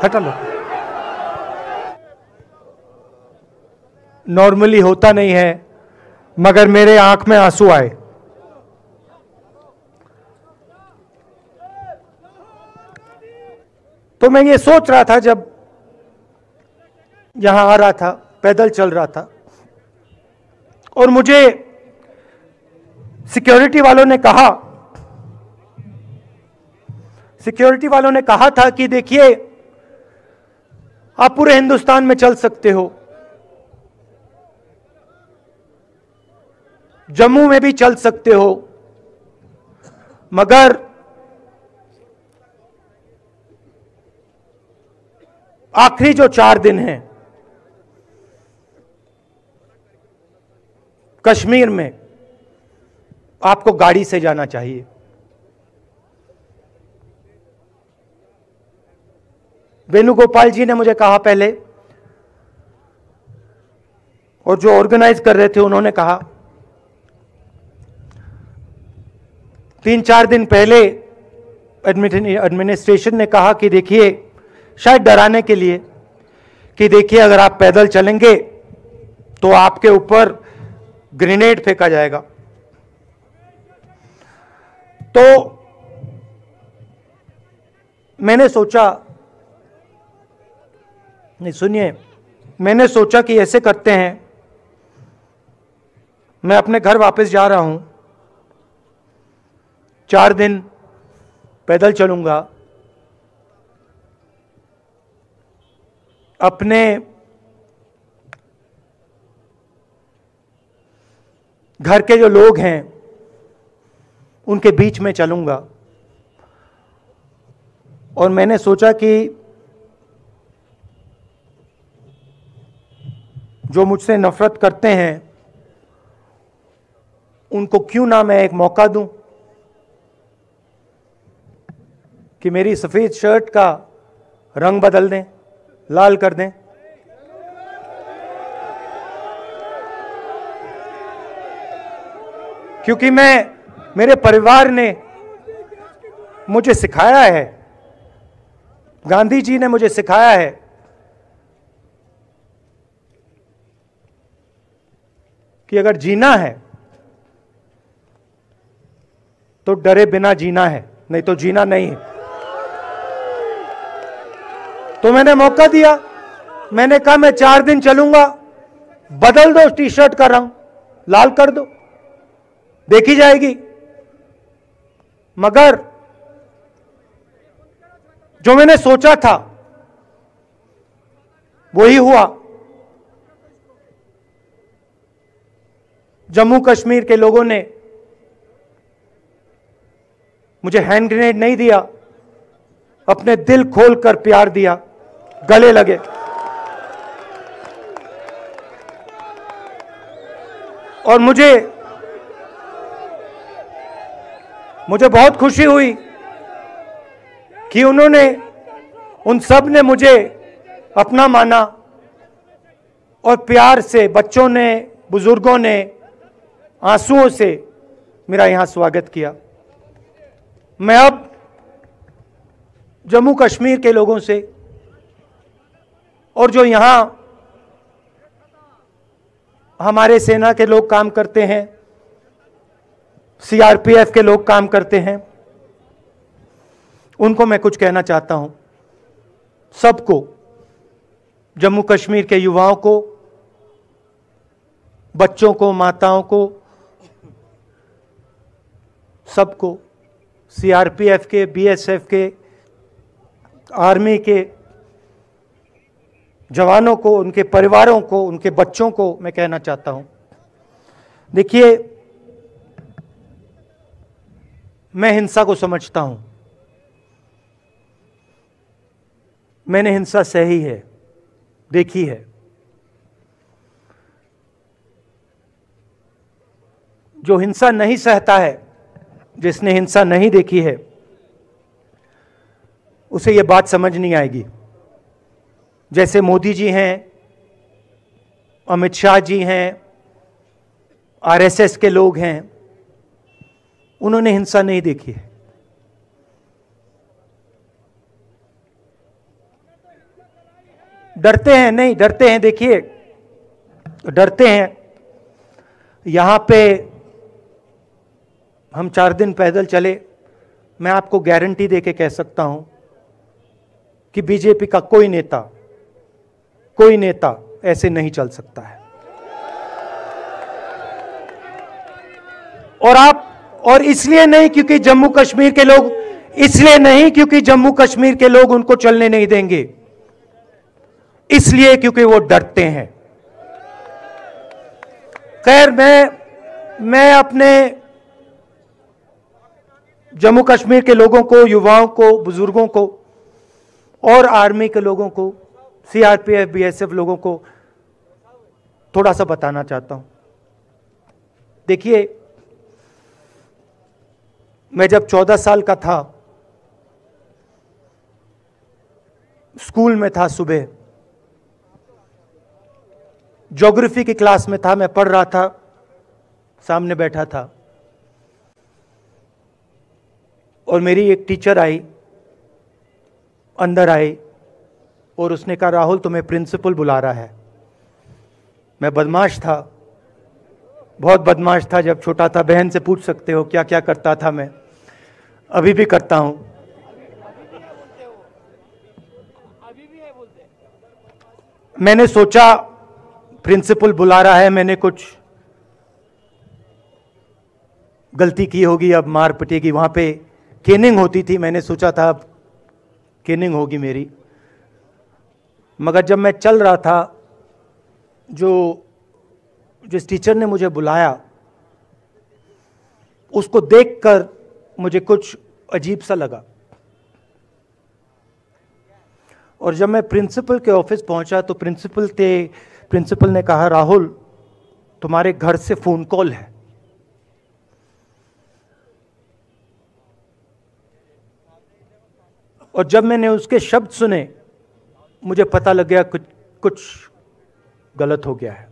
हटा लो। नॉर्मली होता नहीं है, मगर मेरे आंख में आंसू आए। तो मैं ये सोच रहा था जब यहां आ रहा था, पैदल चल रहा था, और मुझे सिक्योरिटी वालों ने कहा था कि देखिए, आप पूरे हिंदुस्तान में चल सकते हो, जम्मू में भी चल सकते हो, मगर आखिरी जो 4 दिन हैं कश्मीर में, आपको गाड़ी से जाना चाहिए। वेणुगोपाल जी ने मुझे कहा पहले, और जो ऑर्गेनाइज कर रहे थे उन्होंने कहा। 3-4 दिन पहले एडमिनिस्ट्रेशन ने कहा कि देखिए, शायद डराने के लिए, कि देखिए अगर आप पैदल चलेंगे तो आपके ऊपर ग्रेनेड फेंका जाएगा। तो मैंने सोचा, नहीं सुनिए, मैंने सोचा कि ऐसे करते हैं, मैं अपने घर वापस जा रहा हूं, 4 दिन पैदल चलूंगा, अपने घर के जो लोग हैं उनके बीच में चलूंगा। और मैंने सोचा कि जो मुझसे नफरत करते हैं उनको क्यों ना मैं एक मौका दूं कि मेरी सफेद शर्ट का रंग बदल दें, लाल कर दें। क्योंकि मेरे परिवार ने मुझे सिखाया है, गांधी जी ने मुझे सिखाया है कि अगर जीना है तो डरे बिना जीना है, नहीं तो जीना नहीं है। तो मैंने मौका दिया, मैंने कहा मैं 4 दिन चलूंगा, बदल दो टी शर्ट का रंग, लाल कर दो, देखी जाएगी। मगर जो मैंने सोचा था वही हुआ। जम्मू कश्मीर के लोगों ने मुझे हैंड ग्रेनेड नहीं दिया, अपने दिल खोलकर प्यार दिया, गले लगे। और मुझे बहुत खुशी हुई कि उन सब ने मुझे अपना माना, और प्यार से बच्चों ने, बुजुर्गों ने आंसुओं से मेरा यहां स्वागत किया। मैं अब जम्मू कश्मीर के लोगों से, और जो यहां हमारे सेना के लोग काम करते हैं, सीआरपीएफ के लोग काम करते हैं, उनको मैं कुछ कहना चाहता हूं। सबको, जम्मू कश्मीर के युवाओं को, बच्चों को, माताओं को, सबको, सीआरपीएफ के, बीएसएफ के, आर्मी के जवानों को, उनके परिवारों को, उनके बच्चों को मैं कहना चाहता हूं, देखिए, मैं हिंसा को समझता हूं, मैंने हिंसा सही है, देखी है। जो हिंसा नहीं सहता है, जिसने हिंसा नहीं देखी है, उसे यह बात समझ नहीं आएगी। जैसे मोदी जी हैं, अमित शाह जी हैं, आरएसएस के लोग हैं, उन्होंने हिंसा नहीं देखी है। डरते हैं, नहीं डरते हैं, देखिए डरते हैं। यहां पे हम 4 दिन पैदल चले, मैं आपको गारंटी देके कह सकता हूं कि बीजेपी का कोई नेता ऐसे नहीं चल सकता है। और इसलिए नहीं क्योंकि जम्मू कश्मीर के लोग, इसलिए नहीं क्योंकि जम्मू कश्मीर के लोग उनको चलने नहीं देंगे, इसलिए क्योंकि वो डरते हैं। खैर, मैं अपने जम्मू कश्मीर के लोगों को, युवाओं को, बुजुर्गों को और आर्मी के लोगों को, सीआरपीएफ, बीएसएफ लोगों को थोड़ा सा बताना चाहता हूं। देखिए, मैं जब 14 साल का था, स्कूल में था, सुबह ज्योग्राफी की क्लास में था, मैं पढ़ रहा था, सामने बैठा था और मेरी एक टीचर आई, अंदर आई और उसने कहा, राहुल तुम्हें प्रिंसिपल बुला रहा है। मैं बदमाश था, बहुत बदमाश था जब छोटा था, बहन से पूछ सकते हो क्या क्या करता था मैं, अभी भी करता हूं। मैंने सोचा प्रिंसिपल बुला रहा है, मैंने कुछ गलती की होगी, अब मार पिटेगी, वहां पे केनिंग होती थी, मैंने सोचा था अब केनिंग होगी मेरी। मगर जब मैं चल रहा था, जिस टीचर ने मुझे बुलाया उसको देखकर मुझे कुछ अजीब सा लगा। और जब मैं प्रिंसिपल के ऑफिस पहुंचा तो प्रिंसिपल ने कहा, राहुल तुम्हारे घर से फोन कॉल है। और जब मैंने उसके शब्द सुने, मुझे पता लग गया कुछ गलत हो गया है।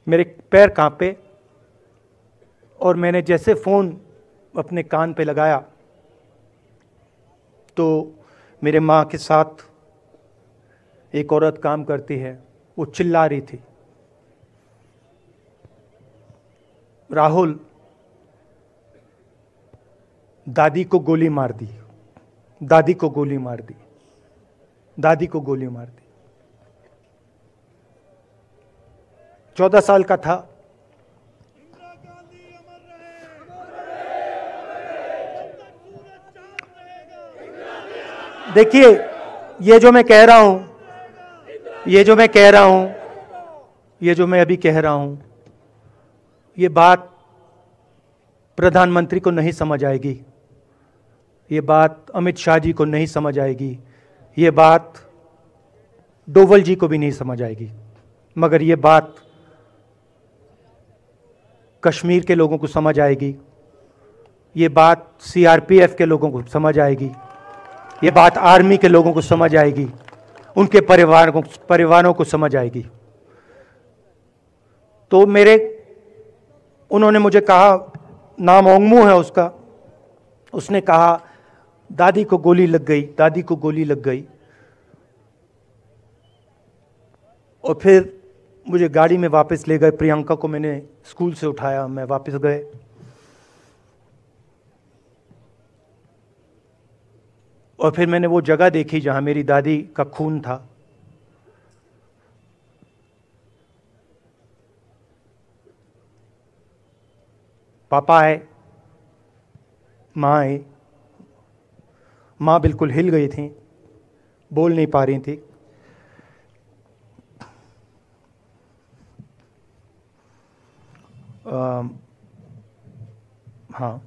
मेरे पैर कांपे और मैंने जैसे फोन अपने कान पे लगाया तो मेरे मां के साथ एक औरत काम करती है, वो चिल्ला रही थी, राहुल दादी को गोली मार दी, दादी को गोली मार दी, दादी को गोली मार दी। 14 साल का था। देखिए, ये जो मैं कह रहा हूं, ये जो मैं अभी कह रहा हूं, ये बात प्रधानमंत्री को नहीं समझ आएगी, ये बात अमित शाह जी को नहीं समझ आएगी, ये बात डोवल जी को भी नहीं समझ आएगी, मगर ये बात कश्मीर के लोगों को समझ आएगी, ये बात सीआरपीएफ के लोगों को समझ आएगी, ये बात आर्मी के लोगों को समझ आएगी, उनके परिवारों को समझ आएगी। तो उन्होंने मुझे कहा, नाम ओंगमू है उसका, उसने कहा दादी को गोली लग गई, दादी को गोली लग गई। और फिर मुझे गाड़ी में वापस ले गए, प्रियंका को मैंने स्कूल से उठाया, मैं वापस गए। और फिर मैंने वो जगह देखी जहां मेरी दादी का खून था। पापा आए, माँ आई, माँ बिल्कुल हिल गई थी, बोल नहीं पा रही थी। हाँ,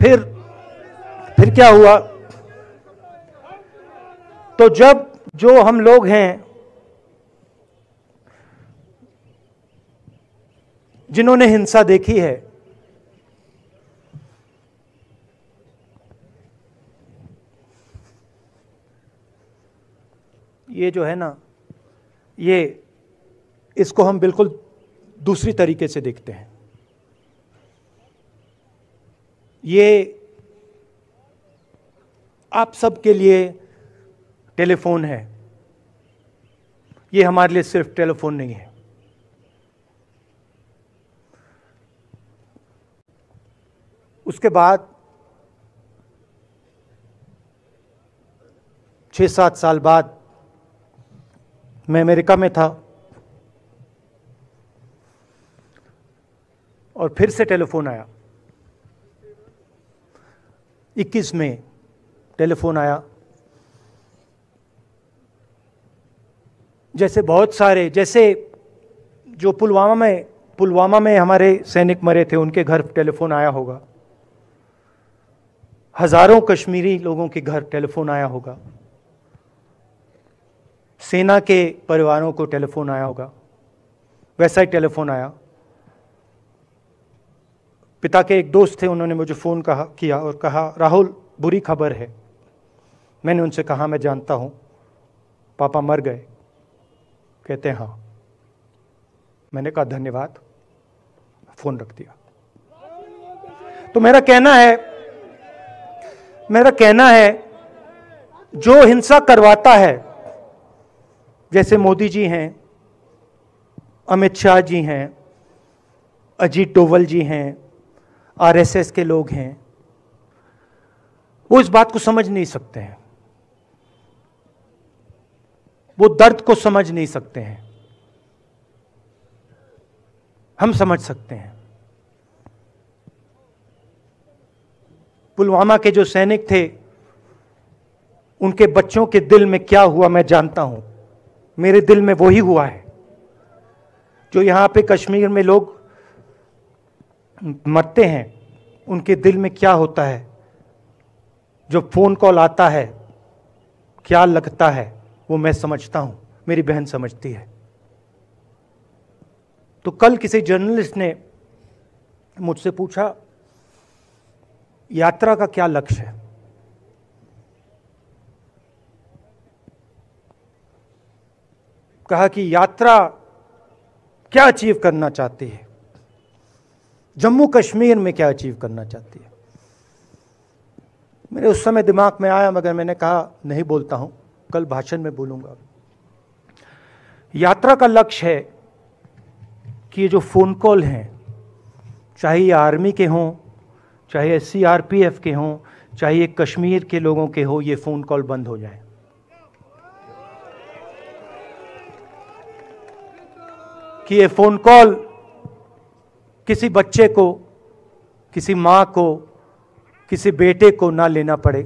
फिर क्या हुआ, तो जो हम लोग हैं जिन्होंने हिंसा देखी है, ये जो है ना, इसको हम बिल्कुल दूसरी तरीके से देखते हैं। ये आप सबके लिए टेलीफोन है, ये हमारे लिए सिर्फ टेलीफोन नहीं है। उसके बाद 6-7 साल बाद मैं अमेरिका में था और फिर से टेलीफोन आया। 21 में टेलीफोन आया। जैसे बहुत सारे, जैसे जो पुलवामा में हमारे सैनिक मरे थे, उनके घर टेलीफोन आया होगा। हजारों कश्मीरी लोगों के घर टेलीफोन आया होगा। सेना के परिवारों को टेलीफोन आया होगा। वैसा ही टेलीफोन आया। पिता के एक दोस्त थे, उन्होंने मुझे फ़ोन किया और कहा, राहुल बुरी खबर है। मैंने उनसे कहा, मैं जानता हूँ, पापा मर गए। कहते हैं हाँ। मैंने कहा धन्यवाद, फ़ोन रख दिया। तो मेरा कहना है जो हिंसा करवाता है, जैसे मोदी जी हैं, अमित शाह जी हैं, अजीत डोवल जी हैं, आरएसएस के लोग हैं, वो इस बात को समझ नहीं सकते हैं, वो दर्द को समझ नहीं सकते हैं। हम समझ सकते हैं। पुलवामा के जो सैनिक थे, उनके बच्चों के दिल में क्या हुआ मैं जानता हूं। मेरे दिल में वही हुआ है जो यहां पे कश्मीर में लोग मरते हैं, उनके दिल में क्या होता है। जो फोन कॉल आता है क्या लगता है, वो मैं समझता हूं, मेरी बहन समझती है। तो कल किसी जर्नलिस्ट ने मुझसे पूछा, यात्रा का क्या लक्ष्य है। कहा कि यात्रा क्या अचीव करना चाहती है, जम्मू कश्मीर में क्या अचीव करना चाहती है। मेरे उस समय दिमाग में आया, मगर मैंने कहा नहीं बोलता हूं, कल भाषण में बोलूंगा। यात्रा का लक्ष्य है कि ये जो फोन कॉल हैं, चाहे ये आर्मी के हों, चाहे सीआरपीएफ के हों, चाहे ये कश्मीर के लोगों के हो, ये फोन कॉल बंद हो जाए। कि ये फोन कॉल किसी बच्चे को, किसी मां को, किसी बेटे को ना लेना पड़े।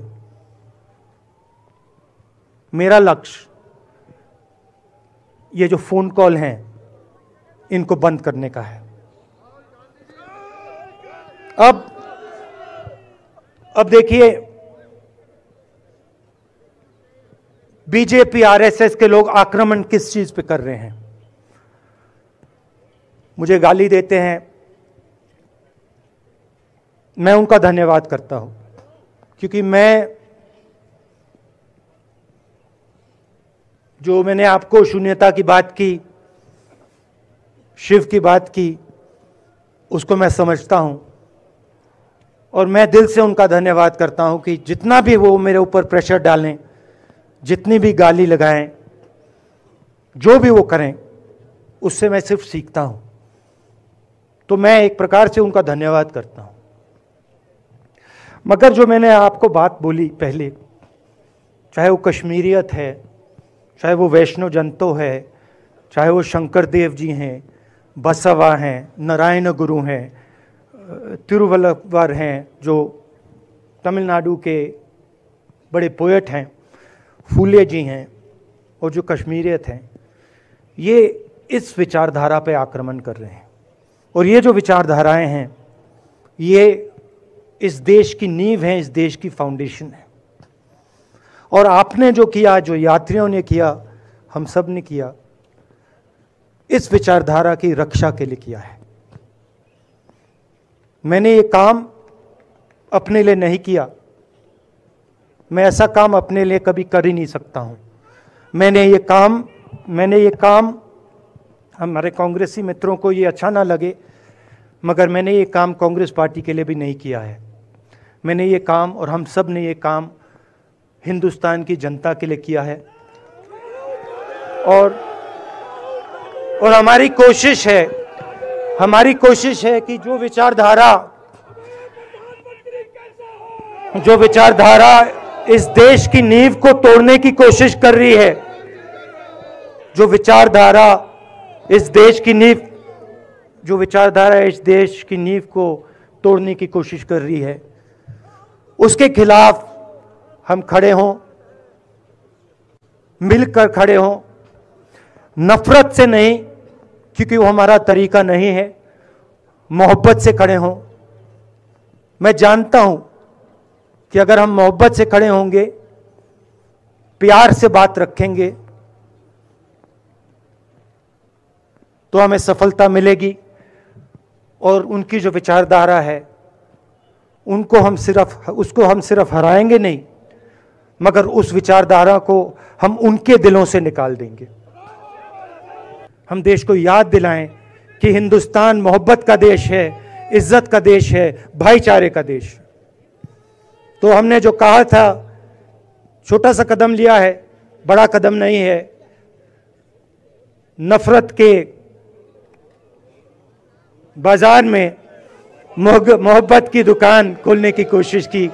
मेरा लक्ष्य ये जो फोन कॉल हैं, इनको बंद करने का है। अब देखिए, बीजेपी आरएसएस के लोग आक्रमण किस चीज पे कर रहे हैं। मुझे गाली देते हैं, मैं उनका धन्यवाद करता हूं, क्योंकि मैंने आपको शून्यता की बात की, शिव की बात की, उसको मैं समझता हूं। और मैं दिल से उनका धन्यवाद करता हूं कि जितना भी वो मेरे ऊपर प्रेशर डालें, जितनी भी गाली लगाएं, जो भी वो करें, उससे मैं सिर्फ सीखता हूं। तो मैं एक प्रकार से उनका धन्यवाद करता हूं। मगर जो मैंने आपको बात बोली पहले, चाहे वो कश्मीरियत है, चाहे वो वैष्णो जंतो है, चाहे वो शंकर देव जी हैं, बसवा हैं, नारायण गुरु हैं, तिरुवल्लुवर हैं, जो तमिलनाडु के बड़े पोएट हैं, फूले जी हैं, और जो कश्मीरियत हैं, ये इस विचारधारा पे आक्रमण कर रहे हैं। और ये जो विचारधाराएं हैं, ये इस देश की नींव है, इस देश की फाउंडेशन है। और आपने जो किया, जो यात्रियों ने किया, हम सब ने किया, इस विचारधारा की रक्षा के लिए किया है। मैंने ये काम अपने लिए नहीं किया, मैं ऐसा काम अपने लिए कभी कर ही नहीं सकता हूं। मैंने ये काम हमारे कांग्रेसी मित्रों को ये अच्छा ना लगे, मगर मैंने ये काम कांग्रेस पार्टी के लिए भी नहीं किया है। मैंने ये काम, और हम सब ने ये काम हिंदुस्तान की जनता के लिए किया है। और हमारी कोशिश है कि जो विचारधारा इस देश की नींव को तोड़ने की कोशिश कर रही है, जो विचारधारा इस देश की नींव को तोड़ने की कोशिश कर रही है, उसके खिलाफ हम खड़े हों, मिलकर खड़े हों, नफरत से नहीं, क्योंकि वो हमारा तरीका नहीं है, मोहब्बत से खड़े हों। मैं जानता हूं कि अगर हम मोहब्बत से खड़े होंगे, प्यार से बात रखेंगे, तो हमें सफलता मिलेगी। और उनकी जो विचारधारा है, उसको हम सिर्फ हराएंगे नहीं, मगर उस विचारधारा को हम उनके दिलों से निकाल देंगे। हम देश को याद दिलाएं कि हिंदुस्तान मोहब्बत का देश है, इज्जत का देश है, भाईचारे का देश। तो हमने जो कहा था, छोटा सा कदम लिया है, बड़ा कदम नहीं है। नफरत के बाजार में मोहब्बत की दुकान खोलने की कोशिश की।